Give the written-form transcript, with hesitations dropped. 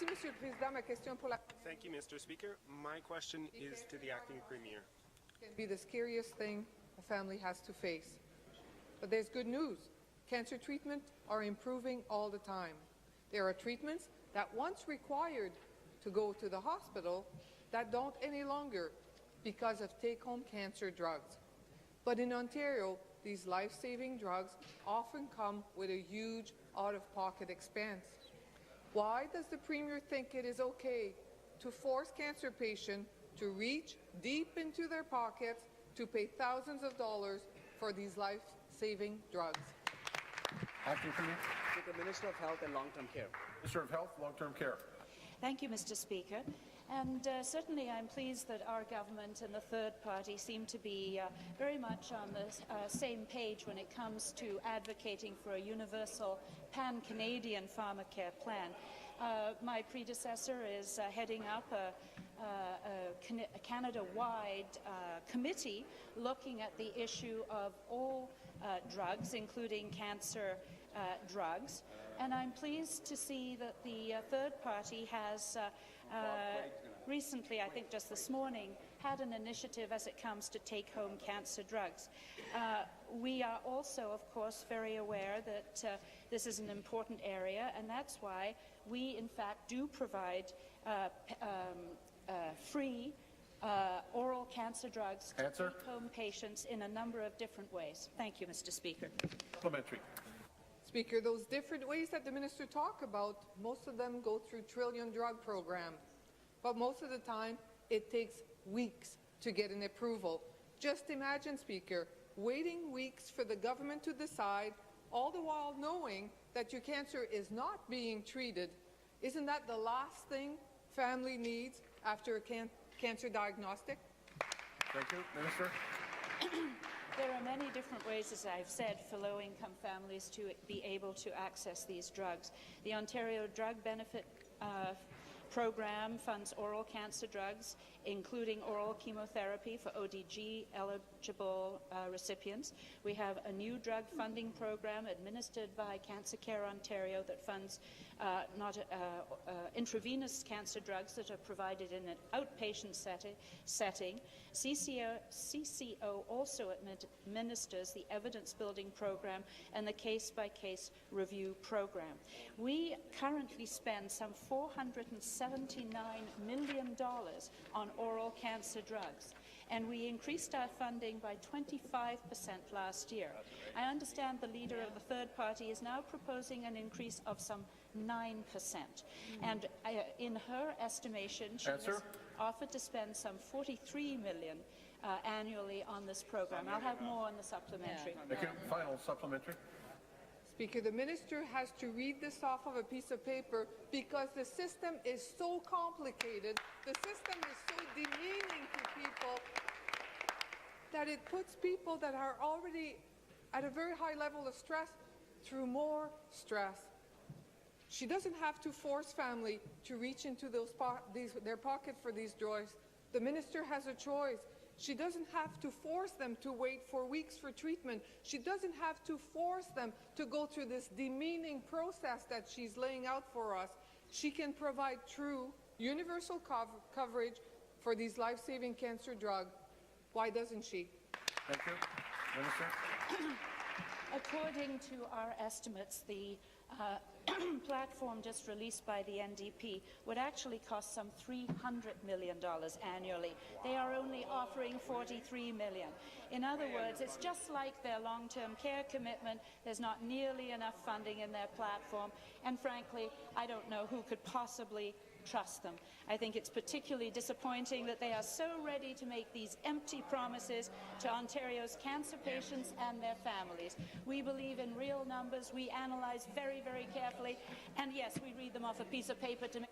Merci, Monsieur le Président. Ma question pour la... Thank you, Mr. Speaker. My question is to the Acting Premier. It can be the scariest thing a family has to face. But there's good news. Cancer treatment are improving all the time. There are treatments that once required to go to the hospital that don't any longer because of take-home cancer drugs. But in Ontario, these life-saving drugs often come with a huge out-of-pocket expense. Why does the Premier think it is okay to force cancer patients to reach deep into their pockets to pay thousands of dollars for these life-saving drugs? Acting Premier. To the Minister of Health and Long-Term Care. Minister of Health, Long-Term Care. Thank you, Mr. Speaker. And certainly I'm pleased that our government and the third party seem to be very much on the same page when it comes to advocating for a universal pan-Canadian pharmacare plan. My predecessor is heading up a Canada-wide committee looking at the issue of all drugs, including cancer drugs. And I'm pleased to see that the third party has recently, I think just this morning, had an initiative as it comes to take-home cancer drugs. We are also, of course, very aware that this is an important area, and that's why we, in fact, do provide free oral cancer drugs to take-home patients in a number of different ways. Thank you, Mr. Speaker. Supplementary. Speaker, those different ways that the Minister talked about, most of them go through trillion drug program. But most of the time, it takes weeks to get an approval. Just imagine, Speaker, waiting weeks for the government to decide, all the while knowing that your cancer is not being treated. Isn't that the last thing family needs after a cancer diagnostic? Thank you. Minister. There are many different ways, as I've said, for low-income families to be able to access these drugs. The Ontario Drug Benefit program funds oral cancer drugs, including oral chemotherapy for ODG-eligible recipients. We have a new drug funding program administered by Cancer Care Ontario that funds intravenous cancer drugs that are provided in an outpatient setting. CCO also administers the evidence-building program and the case-by-case review program. We currently spend some $479 million on oral cancer drugs, and we increased our funding by 25% last year. I understand the leader of the third party is now proposing an increase of some 9%. And in her estimation, she has offered to spend some $43 million annually on this program. I'll have more on the supplementary. Thank you. Final supplementary. Speaker, the Minister has to read this off of a piece of paper because the system is so complicated, the system is so demeaning to people that it puts people that are already at a very high level of stress through more stress. She doesn't have to force family to reach into their pocket for these drugs. The Minister has a choice. She doesn't have to force them to wait for weeks for treatment. She doesn't have to force them to go through this demeaning process that she's laying out for us. She can provide true universal coverage for these life-saving cancer drugs. Why doesn't she? Thank you. Minister. According to our estimates, the platform just released by the NDP would actually cost some $300 million annually. They are only offering $43 million. In other words, it's just like their long-term care commitment. There's not nearly enough funding in their platform, and frankly, I don't know who could possibly trust them. I think it's particularly disappointing that they are so ready to make these empty promises to Ontario's cancer patients and their families. We believe in real numbers. We analyze very, very carefully, and yes, we read them off a piece of paper to make